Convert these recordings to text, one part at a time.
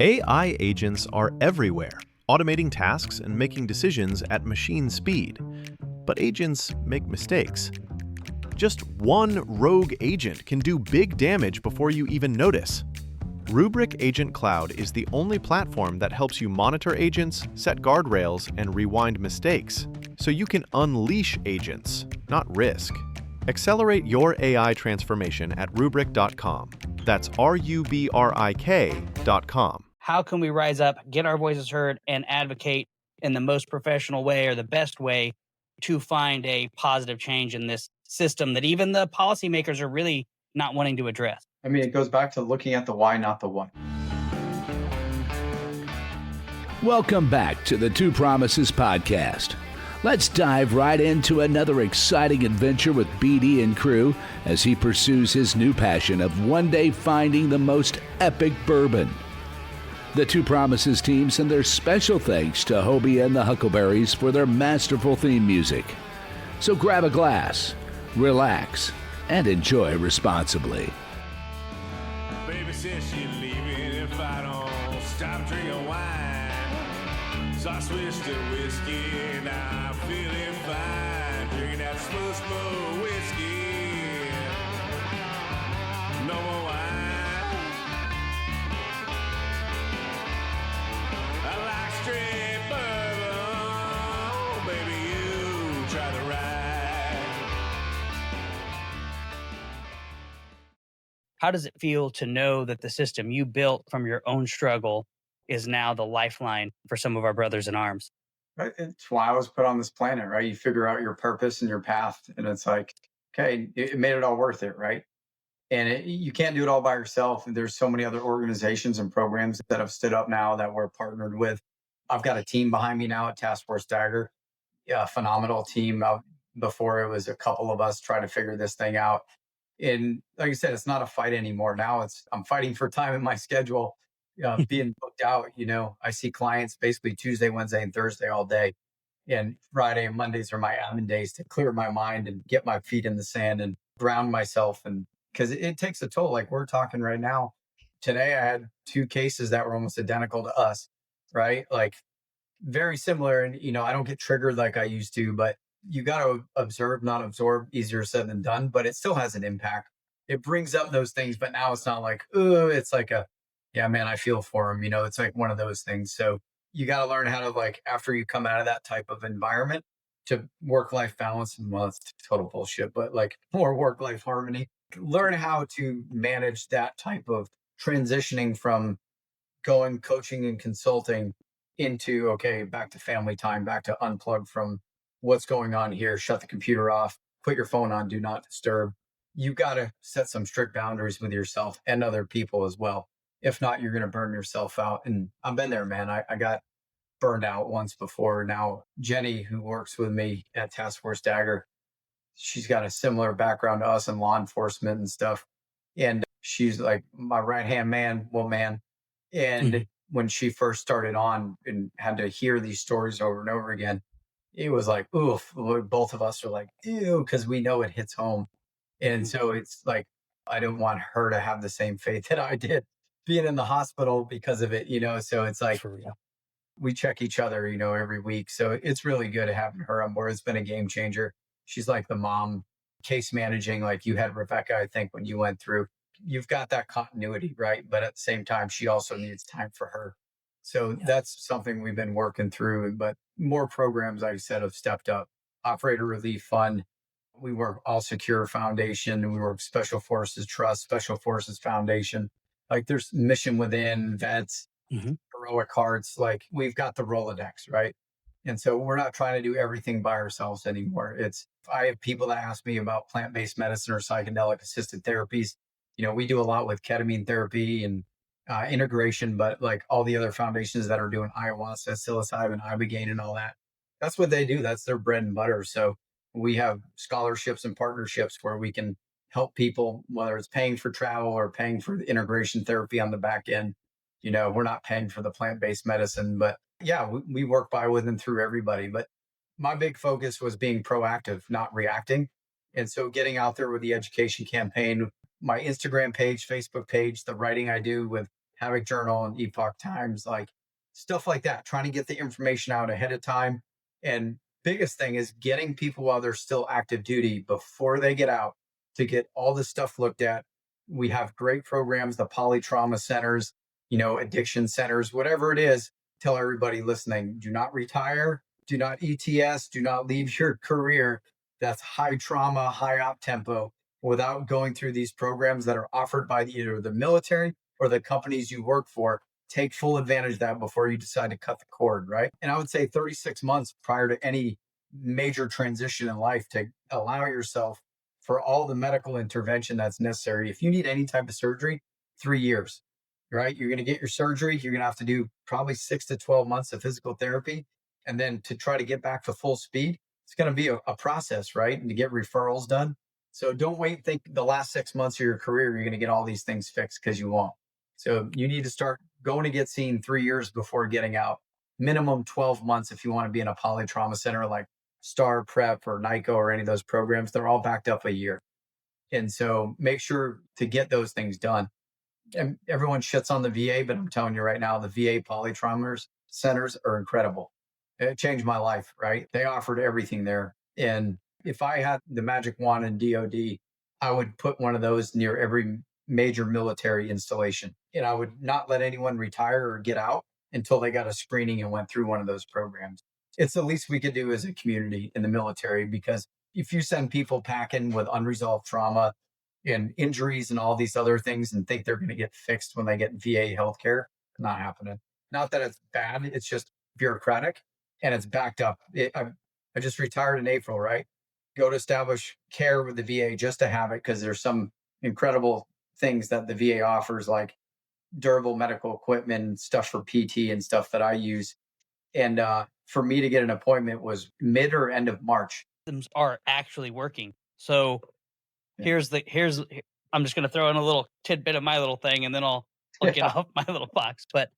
AI agents are everywhere, automating tasks and making decisions at machine speed. But agents make mistakes. Just one rogue agent can do big damage before you even notice. Rubrik Agent Cloud is the only platform that helps you monitor agents, set guardrails, and rewind mistakes, so you can unleash agents, not risk. Accelerate your AI transformation at Rubrik.com. That's RUBRIK.com. How can we rise up, get our voices heard, and advocate in the most professional way or the best way to find a positive change in this system that even the policymakers are really not wanting to address? I mean, it goes back to looking at the why, not the what. Welcome back to the Two Promises podcast. Let's dive right into another exciting adventure with BD and crew as he pursues his new passion of one day finding the most epic bourbon. The Two Promises team send their special thanks to Hobie and the Huckleberries for their masterful theme music. So grab a glass, relax, and enjoy responsibly. Baby says she's leaving if I don't stop drinking wine. So I switched to whiskey and I'm feeling fine. Drinking that smooth, smooth whiskey. No more wine. I like straight bourbon. Baby, you try the ride. How does it feel to know that the system you built from your own struggle is now the lifeline for some of our brothers in arms? Right? It's why I was put on this planet, right? You figure out your purpose and your path, and it's like, okay, it made it all worth it, right? And you can't do it all by yourself. There's so many other organizations and programs that have stood up now that we're partnered with. I've got a team behind me now at Task Force Dagger, a phenomenal team. Before it was a couple of us trying to figure this thing out. And like I said, it's not a fight anymore. Now I'm fighting for time in my schedule, being booked out. I see clients basically Tuesday, Wednesday, and Thursday all day. And Friday and Mondays are my admin days to clear my mind and get my feet in the sand and ground myself. And because it takes a toll, like we're talking right now. Today, I had 2 cases that were almost identical to us, right? Like very similar. And, I don't get triggered like I used to, but you got to observe, not absorb. Easier said than done, but it still has an impact. It brings up those things, but now it's not like, oh, it's like yeah, man, I feel for him. It's like one of those things. So you got to learn how to, like, after you come out of that type of environment, to work-life balance. And well, it's total bullshit, but like more work-life harmony, learn how to manage that type of transitioning from going coaching and consulting into, okay, back to family time, back to unplug from what's going on here, shut the computer off, put your phone on, do not disturb. You got to set some strict boundaries with yourself and other people as well. If not, you're going to burn yourself out. And I've been there, man. I got burned out once before. Now, Jenny, who works with me at Task Force Dagger, she's got a similar background to us in law enforcement and stuff. And she's like my right-hand man, woman. And when she first started on and had to hear these stories over and over again, it was like, oof, both of us are like, ew, because we know it hits home. And so it's like, I don't want her to have the same fate that I did being in the hospital because of it, so it's like, we check each other, every week. So it's really good having her on board. It's been a game changer. She's like the mom case managing, like you had Rebecca, I think, when you went through. You've got that continuity, right? But at the same time, she also needs time for her. So that's something we've been working through. But more programs, like I said, have stepped up. Operator Relief Fund. We work All Secure Foundation. We work Special Forces Trust, Special Forces Foundation. Like there's Mission Within, Vets, Heroic Hearts. Like we've got the Rolodex, right? And so we're not trying to do everything by ourselves anymore. I have people that ask me about plant-based medicine or psychedelic assisted therapies. We do a lot with ketamine therapy and integration, but like all the other foundations that are doing ayahuasca, psilocybin, ibogaine, and all that, that's what they do. That's their bread and butter. So we have scholarships and partnerships where we can help people, whether it's paying for travel or paying for the integration therapy on the back end. We're not paying for the plant-based medicine, but yeah, we work by, with, and through everybody. But my big focus was being proactive, not reacting. And so getting out there with the education campaign, my Instagram page, Facebook page, the writing I do with Havoc Journal and Epoch Times, like stuff like that, trying to get the information out ahead of time. And biggest thing is getting people while they're still active duty before they get out to get all this stuff looked at. We have great programs, the Polytrauma Centers, addiction centers, whatever it is. Tell everybody listening, do not retire, do not ETS, do not leave your career that's high trauma, high op tempo without going through these programs that are offered by either the military or the companies you work for. Take full advantage of that before you decide to cut the cord, right? And I would say 36 months prior to any major transition in life to allow yourself for all the medical intervention that's necessary. If you need any type of surgery, 3 years, right? You're going to get your surgery. You're going to have to do probably 6 to 12 months of physical therapy. And then to try to get back to full speed, it's going to be a process, right? And to get referrals done. So don't wait and think the last 6 months of your career, you're going to get all these things fixed, because you won't. So you need to start going to get seen 3 years before getting out. Minimum 12 months if you want to be in a polytrauma center like Star Prep or NICO or any of those programs. They're all backed up a year. And so make sure to get those things done. And everyone shits on the VA, but I'm telling you right now, the VA polytrauma centers are incredible. It changed my life, right? They offered everything there. And if I had the magic wand in DOD, I would put one of those near every major military installation. And I would not let anyone retire or get out until they got a screening and went through one of those programs. It's the least we could do as a community in the military, because if you send people packing with unresolved trauma and injuries and all these other things and think they're going to get fixed when they get VA healthcare, not happening. Not that it's bad, it's just bureaucratic and it's backed up. I just retired in April, right? Go to establish care with the VA just to have it, because there's some incredible things that the VA offers, like durable medical equipment, stuff for PT and stuff that I use. And for me to get an appointment was mid or end of March. Systems are actually working. So here's I'm just going to throw in a little tidbit of my little thing, and then I'll get off my little box. But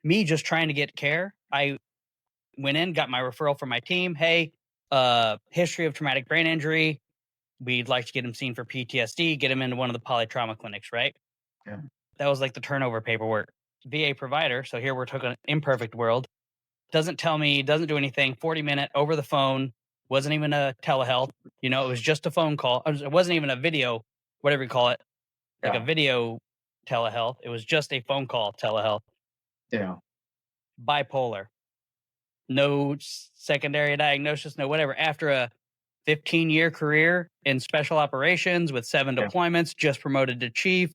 me just trying to get care, I went in, got my referral from my team. Hey, history of traumatic brain injury. We'd like to get him seen for PTSD, get him into one of the polytrauma clinics, right? Yeah. That was like the turnover paperwork. VA provider, so here we're talking imperfect world, doesn't tell me, doesn't do anything, 40-minute over the phone, wasn't even a telehealth, it was just a phone call. It wasn't even a video, whatever you call it, like a video telehealth. It was just a phone call telehealth. Yeah. Bipolar. No secondary diagnosis, no whatever. After a 15-year career in special operations with 7 deployments, just promoted to chief.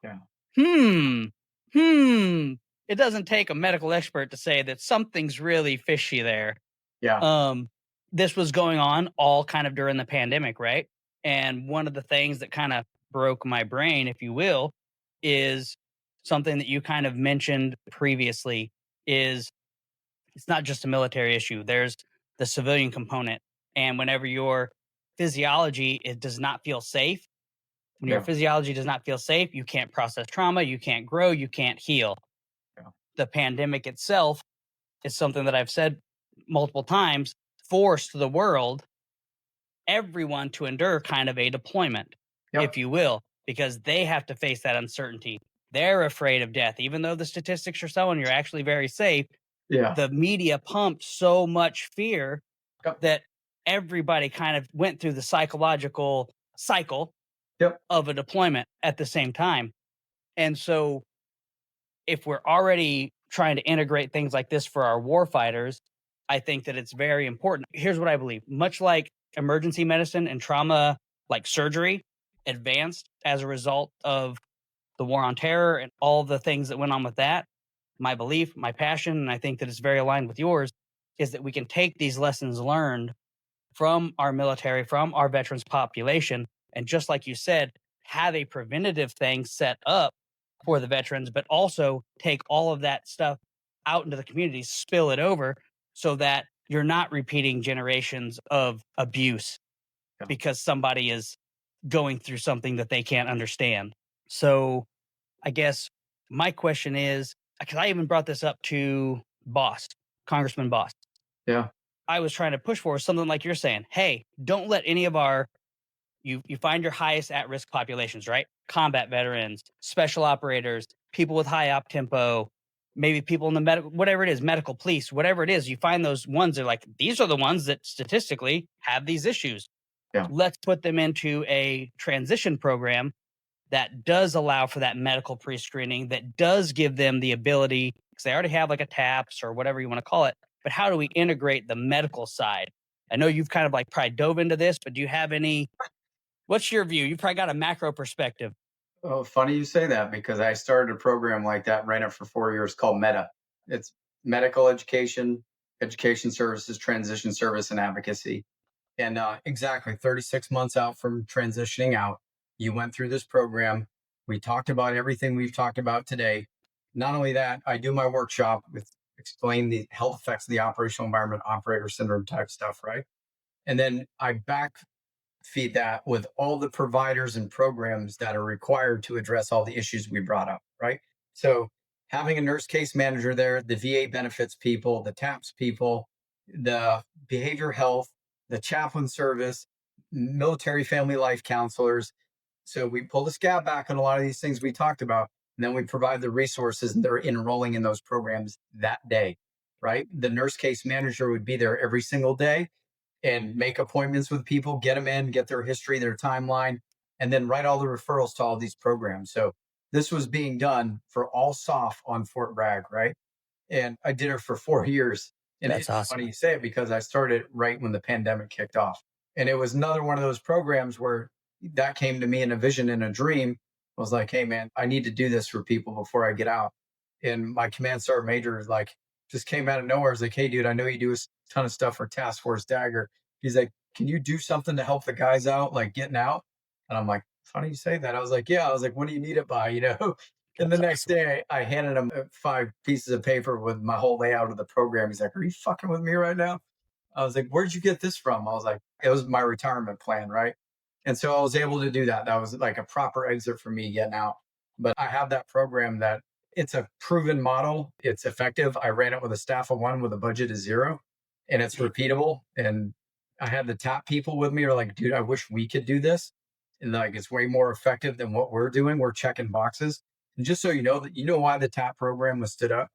Yeah. It doesn't take a medical expert to say that something's really fishy there. Yeah. This was going on all kind of during the pandemic, right? And one of the things that kind of broke my brain, if you will, is something that you kind of mentioned previously, is it's not just a military issue. There's the civilian component. And whenever your physiology does not feel safe, when your physiology does not feel safe, you can't process trauma, you can't grow, you can't heal. Yeah. The pandemic itself is something that I've said multiple times, forced the world, everyone to endure kind of a deployment, if you will, because they have to face that uncertainty. They're afraid of death. Even though the statistics are showing you're actually very safe, the media pumped so much fear that everybody kind of went through the psychological cycle of a deployment at the same time. And so if we're already trying to integrate things like this for our warfighters, I think that it's very important. Here's what I believe. Much like emergency medicine and trauma, like surgery, advanced as a result of the war on terror and all the things that went on with that, my belief, my passion, and I think that it's very aligned with yours, is that we can take these lessons learned from our military, from our veterans population, and just like you said, have a preventative thing set up for the veterans, but also take all of that stuff out into the community, spill it over, so that you're not repeating generations of abuse because somebody is going through something that they can't understand. So I guess my question is, because I even brought this up to Congressman Boss. Yeah. I was trying to push for something like you're saying, hey, don't let any of you find your highest at-risk populations, right? Combat veterans, special operators, people with high op tempo, maybe people in the medical, whatever it is, medical police, whatever it is, you find those ones that are like, these are the ones that statistically have these issues. Yeah. Let's put them into a transition program that does allow for that medical pre-screening, that does give them the ability, because they already have like a TAPS or whatever you want to call it. But how do we integrate the medical side? I know you've kind of like probably dove into this, but do you have what's your view? You've probably got a macro perspective. Oh, funny you say that because I started a program like that, ran it for 4 years called META. It's medical education, education services, transition service, and advocacy. And exactly 36 months out from transitioning out, you went through this program. We talked about everything we've talked about today. Not only that, I do my workshop with explain the health effects of the operational environment, operator syndrome type stuff, right? And then I back feed that with all the providers and programs that are required to address all the issues we brought up, right? So having a nurse case manager there, the VA benefits people, the TAPS people, the behavior health, the chaplain service, military family life counselors. So we pull the scab back on a lot of these things we talked about, and then we provide the resources and they're enrolling in those programs that day, right? The nurse case manager would be there every single day and make appointments with people, get them in, get their history, their timeline, and then write all the referrals to all these programs. So this was being done for all SOF on Fort Bragg, right? And I did it for 4 years. And That's it's awesome. funny you say it because I started right when the pandemic kicked off. And it was another one of those programs where that came to me in a vision and a dream. I was like, hey, man, I need to do this for people before I get out. And my command sergeant major is like, just came out of nowhere. I was like, hey, dude, I know you do a ton of stuff for Task Force Dagger. He's like, can you do something to help the guys out, like getting out? And I'm like, funny you say that. I was like, yeah. I was like, when do you need it by, you know? And the next day I handed him 5 pieces of paper with my whole layout of the program. He's like, are you fucking with me right now? I was like, where'd you get this from? I was like, it was my retirement plan, right? And so I was able to do that. That was like a proper exit for me getting out. But I have that program that it's a proven model. It's effective. I ran it with a staff of 1 with a budget of 0, and it's repeatable. And I had the top people with me are like, dude, I wish we could do this. And like, it's way more effective than what we're doing. We're checking boxes. And just so you know that, you know why the TAP program was stood up?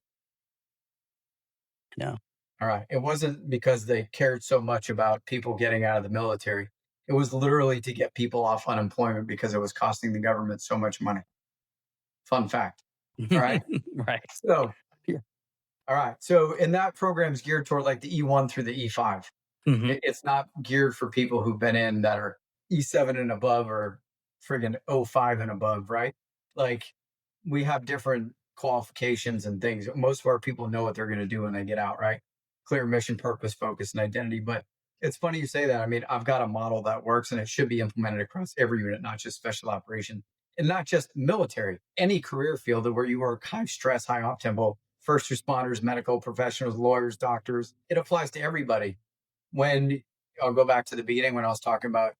No. All right. It wasn't because they cared so much about people getting out of the military. It was literally to get people off unemployment because it was costing the government so much money. Fun fact. All right. Right. So, Yeah. all right. So, and that program's geared toward like the E1 through the E5. Mhm. It's not geared for people who've been in that are E7 and above or friggin' O5 and above, right? Like, we have different qualifications and things. Most of our people know what they're going to do when they get out, right? Clear mission, purpose, focus, and identity. But it's funny you say that. I mean, I've got a model that works and it should be implemented across every unit, not just special operations and not just military, any career field where you work high stress, high op tempo, first responders, medical professionals, lawyers, doctors. It applies to everybody. When I'll go back to the beginning when I was talking about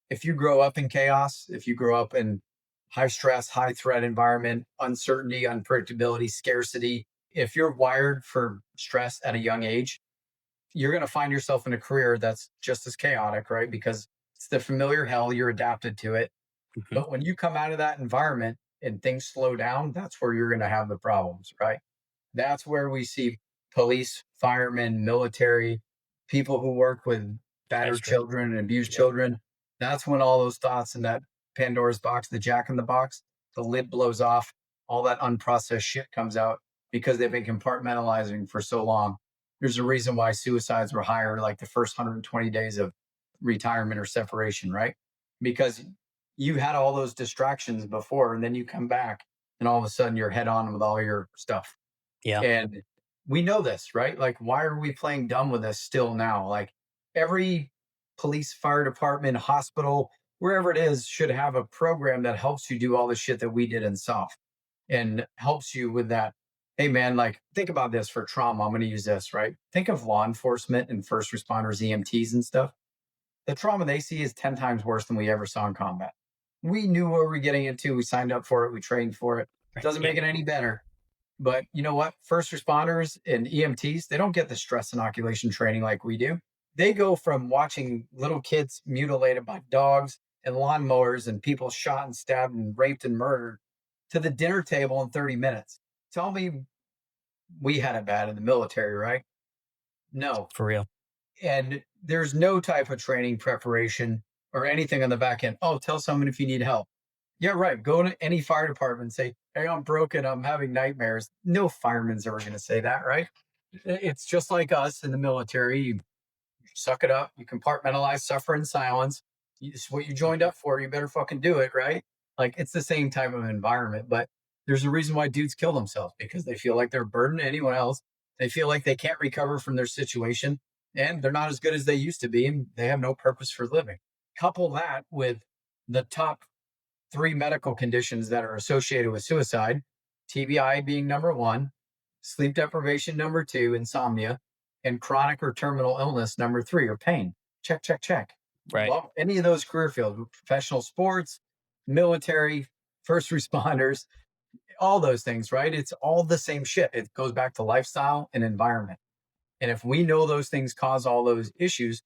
if you grow up in chaos, if you grow up in high stress, high threat environment, uncertainty, unpredictability, scarcity, if you're wired for stress at a young age, you're going to find yourself in a career that's just as chaotic, right? Because it's the familiar hell, you're adapted to it. Mhm. But when you come out of that environment and things slow down, that's where you're going to have the problems, right? That's where we see police, firemen, military, people who work with battered That's right. children and abused children. That's when all those thoughts in that Pandora's box, the jack in the box, the lid blows off, all that unprocessed shit comes out because they've been compartmentalizing for so long. There's a reason why suicides were higher like the first 120 days of retirement or separation, right? Because you had all those distractions before and then you come back and all of a sudden you're head on with all your stuff. Yeah. And we know this, right? Like, why are we playing dumb with this still now? Like, every police, fire department, hospital, wherever it is, should have a program that helps you do all the shit that we did in SOF and helps you with that. Hey, man, like, think about this for trauma. I'm going to use this, right? Think of law enforcement and first responders, EMTs and stuff. The trauma they see is 10 times worse than we ever saw in combat. We knew what we were getting into. We signed up for it. We trained for it. Doesn't make it any better. But you know what? First responders and EMTs, they don't get the stress inoculation training like we do. They go from watching little kids mutilated by dogs and lawnmowers and people shot and stabbed and raped and murdered to the dinner table in 30 minutes. Tell me we had it bad in the military, right? No. For real. And there's no type of training preparation or anything on the back end. Oh, tell someone if you need help. Yeah, right. Go to any fire department and say, hey, I'm broken. I'm having nightmares. No fireman's ever going to say that, right? It's just like us in the military. You suck it up. You compartmentalize, suffer in silence. It's what you joined up for. You better fucking do it, right? Like, it's the same type of environment. But there's a reason why dudes kill themselves, because they feel like they're a burden to anyone else. They feel like they can't recover from their situation, and they're not as good as they used to be, and they have no purpose for living. Couple that with the top 3 medical conditions that are associated with suicide, TBI being number 1, sleep deprivation number 2, insomnia, and chronic or terminal illness number 3, or pain. Check, check, check. Right. Well, any of those career fields, professional sports, military, first responders, all those things, right? It's all the same shit. It goes back to lifestyle and environment. And if we know those things cause all those issues,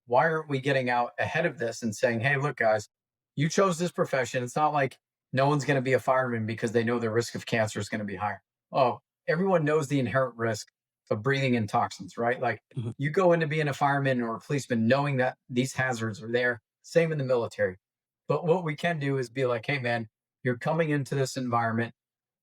why aren't we getting out ahead of this and saying, hey, look, guys, you chose this profession. It's not like no one's going to be a fireman because they know the risk of cancer is going to be higher. Oh, everyone knows the inherent risk of breathing in toxins, right? Like you go into being a fireman or a policeman knowing that these hazards are there. Same in the military. But what we can do is be like, hey, man, you're coming into this environment.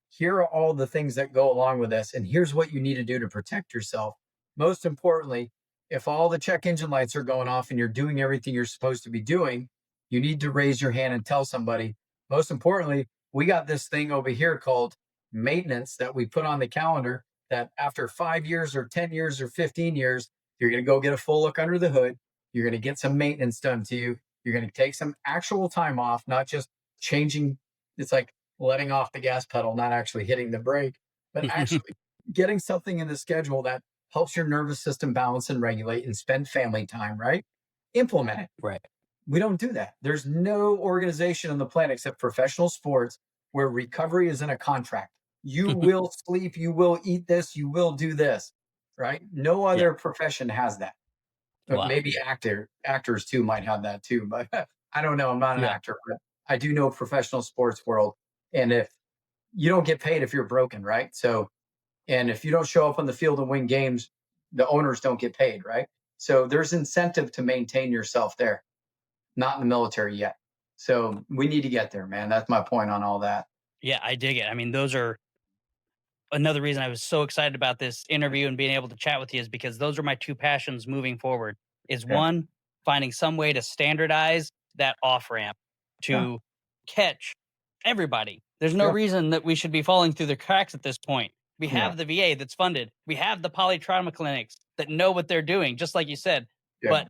Here are all the things that go along with this. And here's what you need to do to protect yourself. Most importantly, if all the check engine lights are going off and you're doing everything you're supposed to be doing, you need to raise your hand and tell somebody. Most importantly, we got this thing over here called maintenance that we put on the calendar that after 5 years or 10 years or 15 years, you're going to go get a full look under the hood. You're going to get some maintenance done to you. You're going to take some actual time off, not just changing. It's like letting off the gas pedal, not actually hitting the brake, but actually getting something in the schedule that helps your nervous system balance and regulate and spend family time, right? Implement it. Right. We don't do that. There's no organization on the planet except professional sports where recovery is in a contract. You will sleep, you will eat this, you will do this, right? No other profession has that. But maybe actors too might have that too, but I don't know. I'm not an actor, but I do know professional sports world. And if you don't get paid if you're broken, right? So, and if you don't show up on the field and win games, the owners don't get paid, right? So there's incentive to maintain yourself there. Not in the military yet. So we need to get there, man. That's my point on all that. Yeah, I dig it. I mean, those are another reason I was so excited about this interview and being able to chat with you, is because those are my 2 passions moving forward. Is one, finding some way to standardize that off ramp to catch everybody. There's no reason that we should be falling through the cracks at this point. We have the VA that's funded. We have the polytrauma clinics that know what they're doing, just like you said. But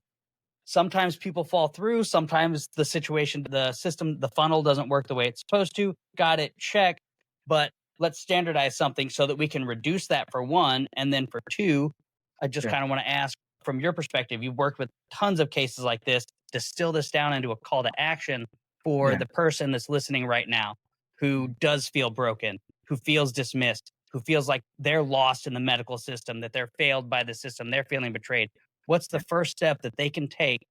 sometimes people fall through. Sometimes the situation, the system, the funnel doesn't work the way it's supposed to. Got it. Check. But let's standardize something so that we can reduce that for 1. And then for 2, I just kind of want to ask, from your perspective, you've worked with tons of cases like this, distill this down into a call to action for the person that's listening right now, who does feel broken, who feels dismissed, who feels like they're lost in the medical system, that they're failed by the system, they're feeling betrayed. What's the first step that they can take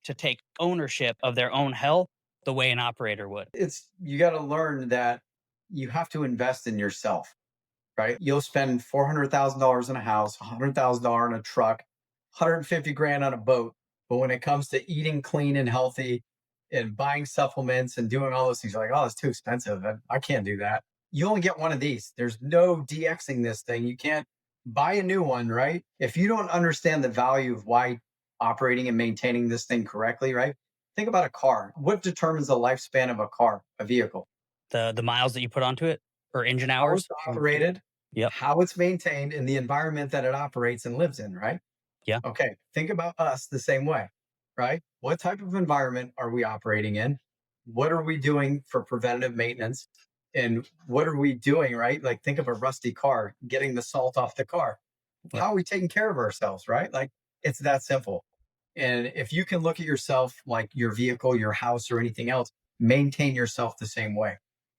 to take ownership of their own health the way an operator would? You got to learn that you have to invest in yourself, right? You'll spend $400,000 in a house, $100,000 in a truck, 150 grand on a boat. But when it comes to eating clean and healthy and buying supplements and doing all those things, you're like, oh, it's too expensive. I can't do that. You only get one of these. There's no DXing this thing. You can't buy a new one, right? If you don't understand the value of why operating and maintaining this thing correctly, right? Think about a car. What determines the lifespan of a car, a vehicle? The miles that you put onto it, or engine hours? How it's operated, how it's maintained, and the environment that it operates and lives in, right? Yeah. Okay. Think about us the same way, right? What type of environment are we operating in? What are we doing for preventative maintenance? And what are we doing, right? Like, think of a rusty car, getting the salt off the car. How are we taking care of ourselves, right? Like, it's that simple. And if you can look at yourself like your vehicle, your house, or anything else, maintain yourself the same way.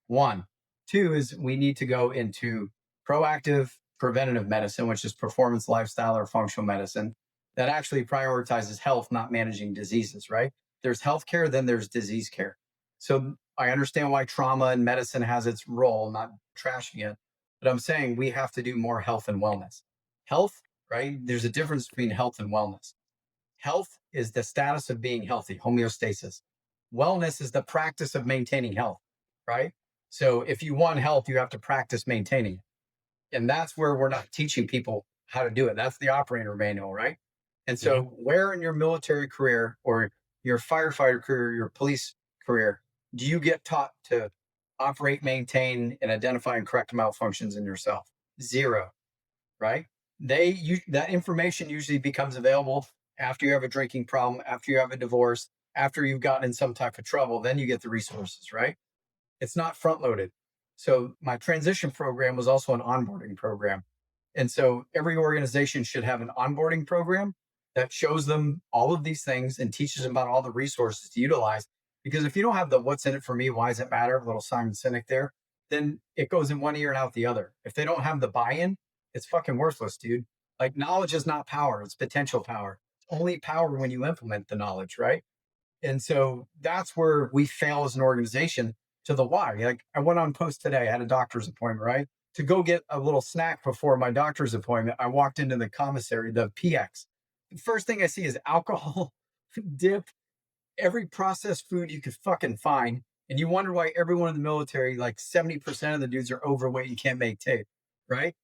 1. 2 is we need to go into proactive preventative medicine, which is performance, lifestyle, or functional medicine that actually prioritizes health, not managing diseases, right? There's healthcare, then there's disease care. So I understand why trauma and medicine has its role, not trashing it, but I'm saying we have to do more health and wellness. Health, right? There's a difference between health and wellness. Health is the status of being healthy, homeostasis. Wellness is the practice of maintaining health, right? So if you want health, you have to practice maintaining it. And that's where we're not teaching people how to do it. That's the operator manual, right? And so where in your military career or your firefighter career, your police career, do you get taught to operate, maintain, and identify and correct malfunctions in yourself? Zero, right? That information usually becomes available after you have a drinking problem, after you have a divorce, after you've gotten in some type of trouble, then you get the resources, right? It's not front loaded. So my transition program was also an onboarding program. And so every organization should have an onboarding program that shows them all of these things and teaches them about all the resources to utilize. Because if you don't have the what's in it for me, why does it matter, little Simon Sinek there, then it goes in one ear and out the other. If they don't have the buy-in, it's fucking worthless, dude. Like knowledge is not power, it's potential power. It's only power when you implement the knowledge, right? And so that's where we fail as an organization to the why. Like I went on post today, I had a doctor's appointment, right? To go get a little snack before my doctor's appointment, I walked into the commissary, the PX. The first thing I see is alcohol, dip, every processed food you could fucking find. And you wonder why everyone in the military, like 70% of the dudes are overweight and can't make tape, right?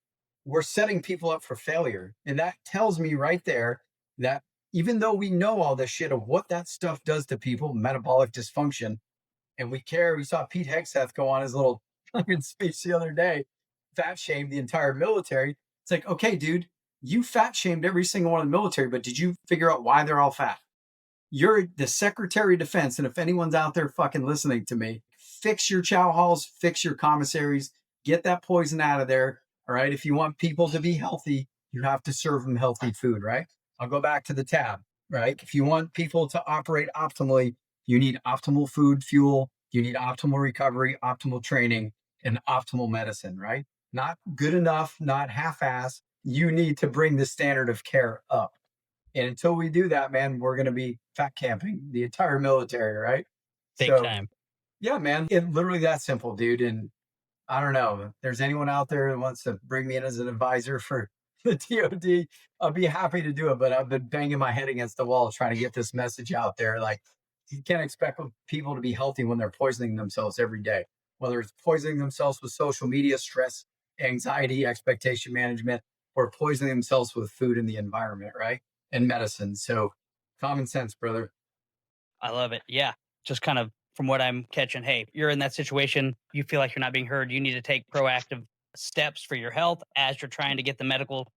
We're setting people up for failure. And that tells me right there that even though we know all this shit of what that stuff does to people, metabolic dysfunction, and we care, we saw Pete Hegseth go on his little fucking speech the other day, fat shamed the entire military. It's like, okay, dude, you fat shamed every single one in the military, but did you figure out why they're all fat? You're the Secretary of Defense. And if anyone's out there fucking listening to me, fix your chow halls, fix your commissaries, get that poison out of there. All right. If you want people to be healthy, you have to serve them healthy food, right? I'll go back to the tab, right? If you want people to operate optimally, you need optimal food, fuel, you need optimal recovery, optimal training, and optimal medicine, right? Not good enough, not half-ass. You need to bring the standard of care up. And until we do that, man, we're going to be fat camping the entire military, right? Big time. Yeah, man, it literally that simple, dude. And I don't know if there's anyone out there that wants to bring me in as an advisor for the DOD, I'll be happy to do it. But I've been banging my head against the wall trying to get this message out there. Like, you can't expect people to be healthy when they're poisoning themselves every day, whether it's poisoning themselves with social media, stress, anxiety, expectation management, or poisoning themselves with food and the environment, right? And medicine. So common sense, brother. I love it. Yeah. Just kind of from what I'm catching, hey, you're in that situation, you feel like you're not being heard, you need to take proactive steps for your health as you're trying to get the medical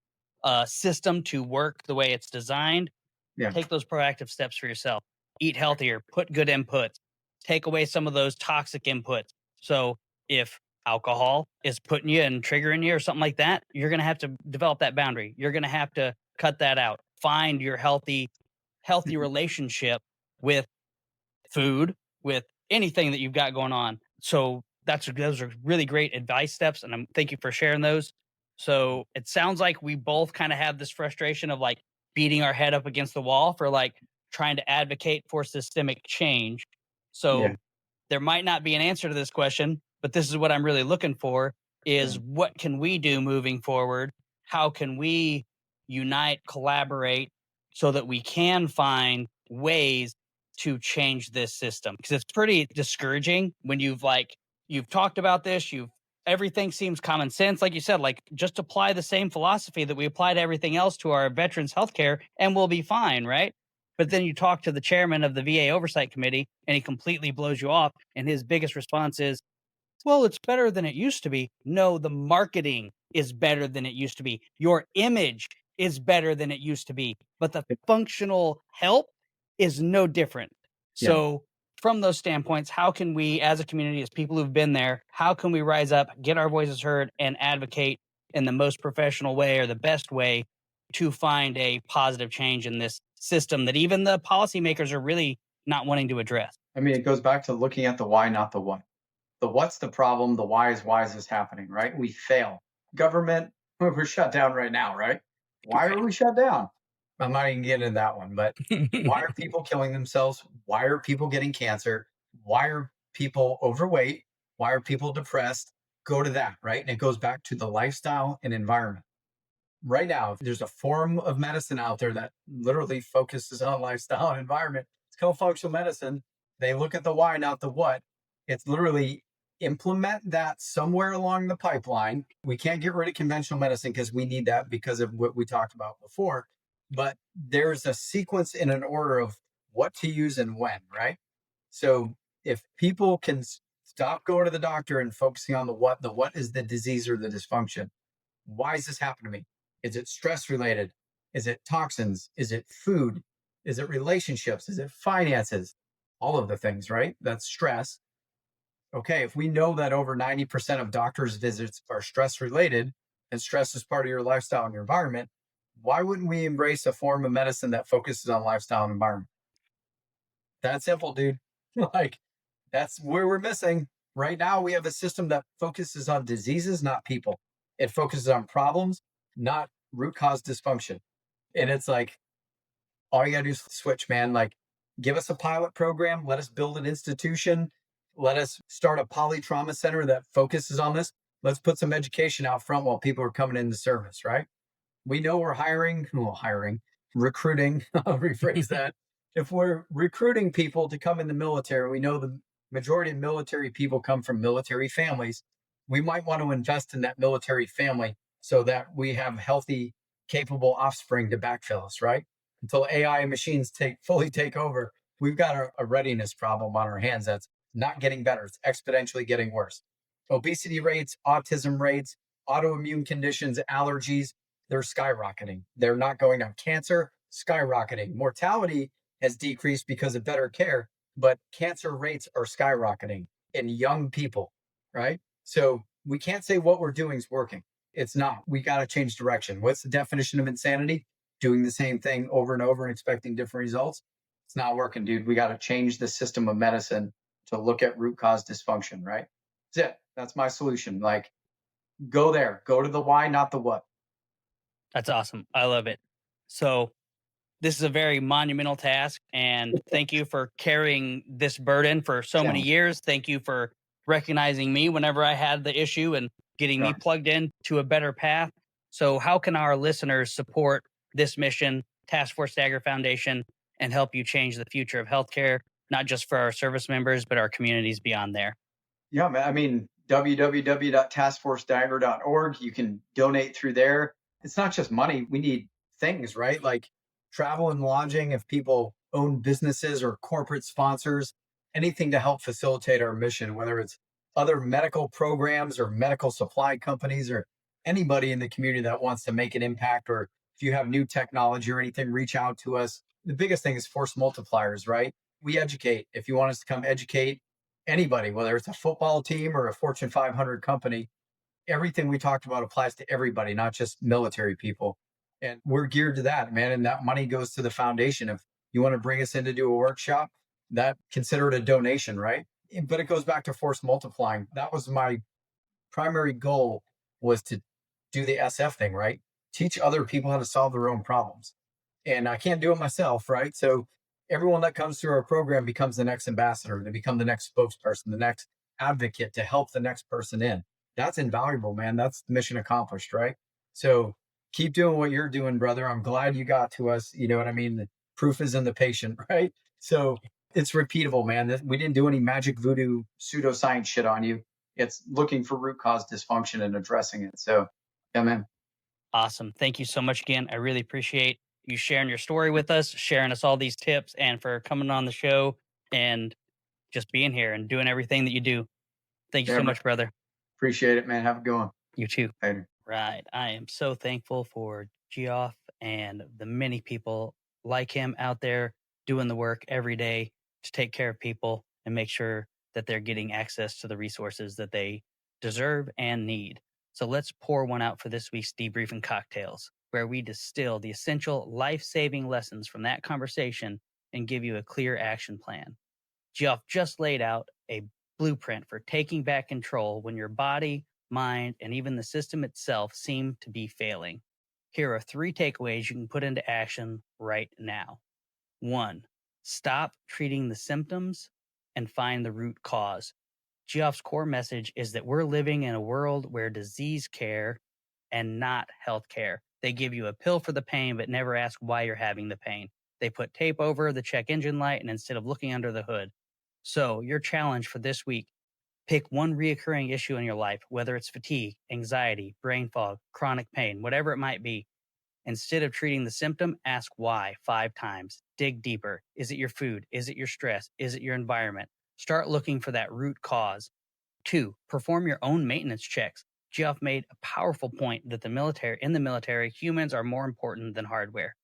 system to work the way it's designed. Yeah. Take those proactive steps for yourself. Eat healthier, put good inputs, take away some of those toxic inputs. So if alcohol is putting you and triggering you or something like that, you're going to have to develop that boundary. You're going to have to cut that out. Find your healthy relationship with food, with anything that you've got going on. So those are really great advice steps. And thank you for sharing those. So it sounds like we both kind of have this frustration of like beating our head up against the wall for like trying to advocate for systemic change. So there might not be an answer to this question, but this is what I'm really looking for is what can we do moving forward? How can we unite, collaborate so that we can find ways to change this system? Because it's pretty discouraging when you've talked about this, everything seems common sense. Like you said, like just apply the same philosophy that we apply to everything else to our veterans healthcare and we'll be fine, right? But then you talk to the chairman of the VA Oversight Committee and he completely blows you off. And his biggest response is, well, it's better than it used to be. No, the marketing is better than it used to be. Your image is better than it used to be. But the functional help is no different. So from those standpoints, how can we, as a community, as people who've been there, how can we rise up, get our voices heard, and advocate in the most professional way or the best way to find a positive change in this system that even the policymakers are really not wanting to address? I mean, it goes back to looking at the why, not the what. The what's the problem, the why is this happening, right? We fail. Government, we're shut down right now, right? Why are we shut down? I'm not even getting into that one, but why are people killing themselves? Why are people getting cancer? Why are people overweight? Why are people depressed? Go to that, right? And it goes back to the lifestyle and environment. Right now, there's a form of medicine out there that literally focuses on lifestyle and environment. It's called functional medicine. They look at the why, not the what. It's literally implement that somewhere along the pipeline. We can't get rid of conventional medicine because we need that because of what we talked about before. But there's a sequence in an order of what to use and when, right? So if people can stop going to the doctor and focusing on the what is the disease or the dysfunction. Why is this happening to me? Is it stress related? Is it toxins? Is it food? Is it relationships? Is it finances? All of the things, right? That's stress. Okay, if we know that over 90% of doctors' visits are stress related and stress is part of your lifestyle and your environment, why wouldn't we embrace a form of medicine that focuses on lifestyle and environment? That's simple, dude. Like, that's where we're missing. Right now, we have a system that focuses on diseases, not people. It focuses on problems, not root cause dysfunction. And it's like, all you got to do is switch, man. Like, give us a pilot program. Let us build an institution. Let us start a Polytrauma Center that focuses on this. Let's put some education out front while people are coming into service, right? We know we're recruiting, I'll rephrase that. If we're recruiting people to come in the military, we know the majority of military people come from military families. We might want to invest in that military family so that we have healthy, capable offspring to backfill us, right? Until AI and machines fully take over, we've got a readiness problem on our hands that's not getting better. It's exponentially getting worse. Obesity rates, autism rates, autoimmune conditions, allergies, they're skyrocketing. They're not going down. Cancer, skyrocketing. Mortality has decreased because of better care, but cancer rates are skyrocketing in young people, right? So we can't say what we're doing is working. It's not. We got to change direction. What's the definition of insanity? Doing the same thing over and over and expecting different results. It's not working, dude. We got to change the system of medicine to look at root cause dysfunction, right? That's it. That's my solution. Like, go there. Go to the why, not the what. That's awesome. I love it. So this is a very monumental task, and thank you for carrying this burden for so many years. Thank you for recognizing me whenever I had the issue and getting me plugged in to a better path. So how can our listeners support this mission, Task Force Dagger Foundation, and help you change the future of healthcare, not just for our service members, but our communities beyond there? Yeah, man. I mean, www.taskforcedagger.org. You can donate through there. It's not just money. We need things, right? Like travel and lodging, if people own businesses or corporate sponsors, anything to help facilitate our mission, whether it's other medical programs or medical supply companies or anybody in the community that wants to make an impact, or if you have new technology or anything, reach out to us. The biggest thing is force multipliers, right? We educate. If you want us to come educate anybody, whether it's a football team or a Fortune 500 company, everything we talked about applies to everybody, not just military people. And we're geared to that, man. And that money goes to the foundation. If you want to bring us in to do a workshop, that consider it a donation, right? But it goes back to force multiplying. That was my primary goal, was to do the SF thing, right? Teach other people how to solve their own problems. And I can't do it myself, right? So everyone that comes through our program becomes the next ambassador. They become the next spokesperson, the next advocate to help the next person in. That's invaluable, man. That's mission accomplished, right? So keep doing what you're doing, brother. I'm glad you got to us. You know what I mean? The proof is in the patient, right? So it's repeatable, man. We didn't do any magic voodoo pseudoscience shit on you. It's looking for root cause dysfunction and addressing it. So, yeah, man. Awesome. Thank you so much again. I really appreciate you sharing your story with us, sharing us all these tips, and for coming on the show and just being here and doing everything that you do. Thank you so much, brother. Appreciate it, man. Have a good one. You too. Later. Right. I am so thankful for Geoff and the many people like him out there doing the work every day to take care of people and make sure that they're getting access to the resources that they deserve and need. So let's pour one out for this week's Debriefing Cocktails, where we distill the essential life-saving lessons from that conversation and give you a clear action plan. Geoff just laid out a blueprint for taking back control when your body, mind, and even the system itself seem to be failing. Here are 3 takeaways you can put into action right now. 1, stop treating the symptoms and find the root cause. Geoff's core message is that we're living in a world where disease care and not health care. They give you a pill for the pain, but never ask why you're having the pain. They put tape over the check engine light and instead of looking under the hood. So your challenge for this week, pick one reoccurring issue in your life, whether it's fatigue, anxiety, brain fog, chronic pain, whatever it might be. Instead of treating the symptom, ask why 5 times. Dig deeper. Is it your food? Is it your stress? Is it your environment? Start looking for that root cause. 2, perform your own maintenance checks. Geoff made a powerful point that in the military, humans are more important than hardware.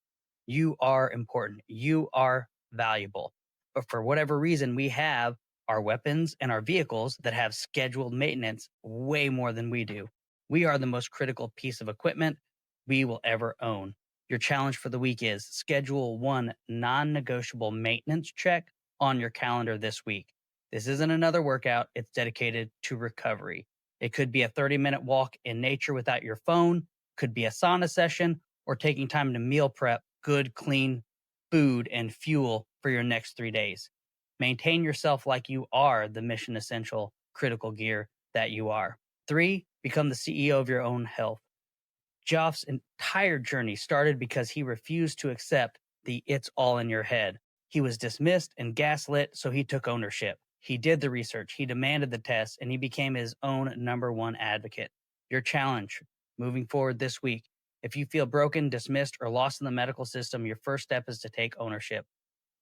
You are important. You are valuable. But for whatever reason, we have our weapons and our vehicles that have scheduled maintenance way more than we do. We are the most critical piece of equipment we will ever own. Your challenge for the week is schedule one non-negotiable maintenance check on your calendar this week. This isn't another workout. It's dedicated to recovery. It could be a 30-minute walk in nature without your phone, could be a sauna session, or taking time to meal prep good, clean food and fuel for your next 3 days. Maintain yourself like you are the mission essential critical gear that you are. 3, become the CEO of your own health. Geoff's entire journey started because he refused to accept the it's all in your head. He was dismissed and gaslit, so he took ownership. He did the research, he demanded the tests, and he became his own #1 advocate. Your challenge moving forward this week, if you feel broken, dismissed, or lost in the medical system, your first step is to take ownership.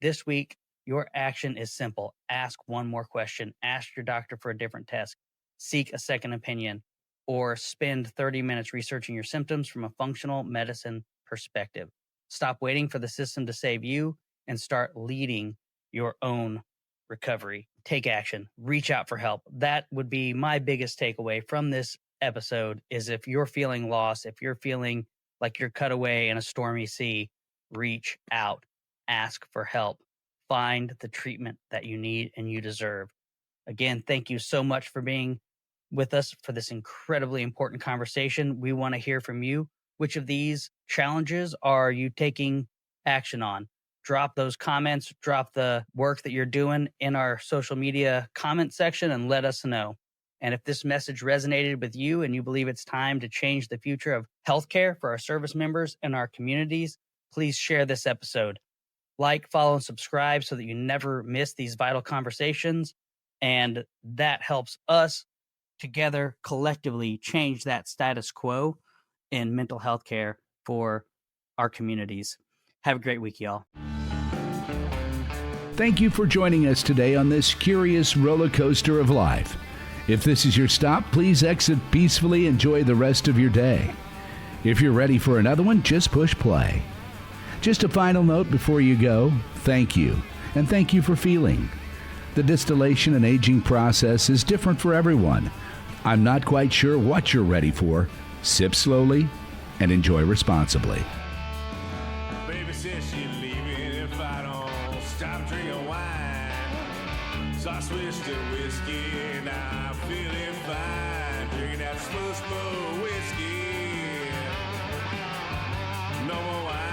This week, your action is simple. Ask one more question. Ask your doctor for a different test. Seek a second opinion, or spend 30 minutes researching your symptoms from a functional medicine perspective. Stop waiting for the system to save you and start leading your own recovery. Take action. Reach out for help. That would be my biggest takeaway from this episode is if you're feeling lost, if you're feeling like you're cut away in a stormy sea, reach out. Ask for help. Find the treatment that you need and you deserve. Again, thank you so much for being with us for this incredibly important conversation. We want to hear from you. Which of these challenges are you taking action on? Drop those comments, drop the work that you're doing in our social media comment section and let us know. And if this message resonated with you and you believe it's time to change the future of healthcare for our service members and our communities, please share this episode. Like, follow, and subscribe so that you never miss these vital conversations. And that helps us together collectively change that status quo in mental health care for our communities. Have a great week, y'all. Thank you for joining us today on this curious roller coaster of life. If this is your stop, please exit peacefully. Enjoy the rest of your day. If you're ready for another one, just push play. Just a final note before you go, thank you, and thank you for feeling. The distillation and aging process is different for everyone. I'm not quite sure what you're ready for. Sip slowly and enjoy responsibly. Baby says she's leaving if I don't stop drinking wine. So I switched to whiskey and I'm feeling fine. Drinking that smooth whiskey. No more wine.